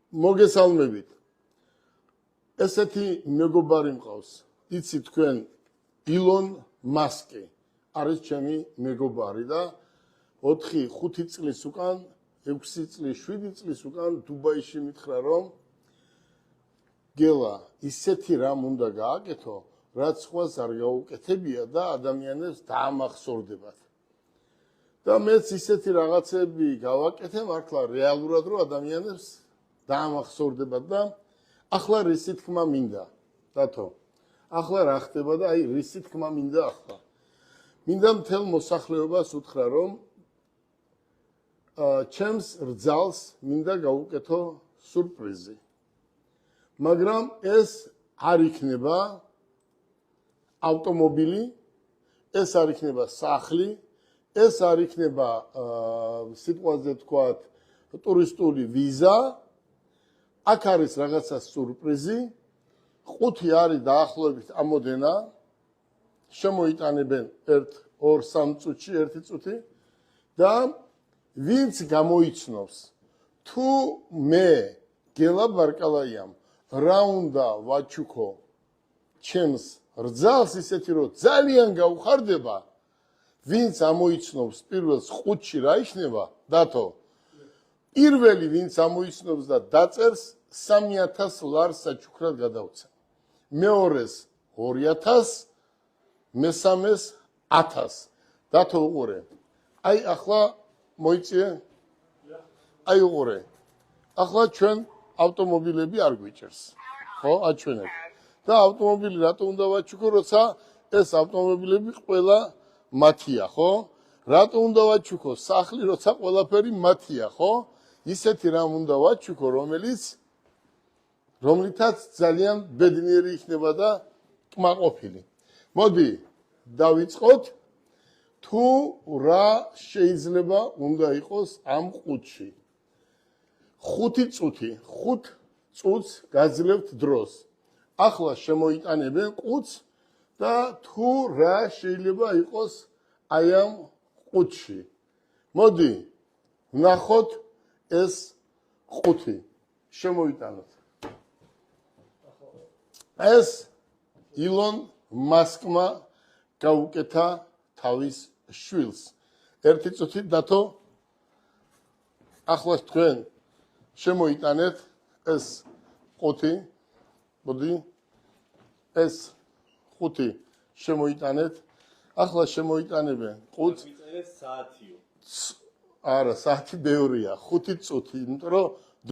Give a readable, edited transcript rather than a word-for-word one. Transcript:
მოგესალმებით. ესეთი მეგობარი მყავს. იცით თქვენ ილონ მასკი არის ჩემი მეგობარი და 4-5 წლის უკან, 6 წლის, 7 წლის უკან დუბაიში მითხრა რომ გელა ისეთი რამ უნდა გააკეთო, რაც სხვას არ გაუკეთებია და ადამიანებს დაამახსოვრდებათ. და მეც ისეთი რაღაცები გავაკეთე მართლა რეალურად რომ ადამიანებს დაამახსოვრდებათ და ახლა რისი თქმა მინდა დათო ახლა რა ხდება და აი რისი თქმა მინდა ახლა მინდა მთელ მოსახლეობას უთხრა რომ ჩემს რძალს მინდა გავუკეთო სურპრიზი მაგრამ ეს არ იქნება ავტომობილი ეს არ იქნება სახლი ეს არ იქნება სიტყვაზე თქვათ ტურისტული ვიზა აქ არის რაღაცა სურპრიზი 5 არის დაახლოებით ამოდენა შემოიტანებენ 1-2-3 წუთში 1 წუთი და ვინც გამოიცნობს თუ მე გელა ბარკალაიამ რა უნდა ვაჩუქო ჩემს რძალს ისეთი რომ ძალიან გაუხარდება ვინც ამოიცნობს პირველს 5-ში რა იქნება დათო პირველი ვინც ამოიცნობს და დაწერს 3000 ლარს საჩუქრად გადავცა მეორეს 2000 მესამეს 1000 დათო უყურე აი ახლა მოიწიე აი უყურე ახლა ჩვენ ავტომობილები არ გვიჭერს ხო აჩვენებ და ავტომობილი რატო უნდა ვაჩუქო როცა ეს ავტომობილები ყველა მათია ხო რატო უნდა ვაჩუქო სახლი როცა ყველაფერი მათია ხო ისეთი რამ უნდა ვაჩუქო რომლითაც ძალიან ბედნიერი იქნება და კმაყოფილი მოდი დავიწყოთ თუ რა შეიძლება უნდა იყოს ამ ყუთში 5 წუთი 5 წუთს გაძლევთ დროს ახლა შემოიტანებენ ყუთს და თუ რა შეიძლება იყოს აი ამ ყუთში მოდი ვნახოთ ეს ყუთი შემოიტანოთ ეს ილონ მასკმა გაუკეთა თავის შვილს 1 წუთი დათო ახლა თქვენ შემოიტანეთ ეს ყუთი მოდი ეს ყუთი შემოიტანეთ ახლა შემოიტანებენ ყუთს საათიო არა საათი ბევრია 5 წუთი იმიტომ რომ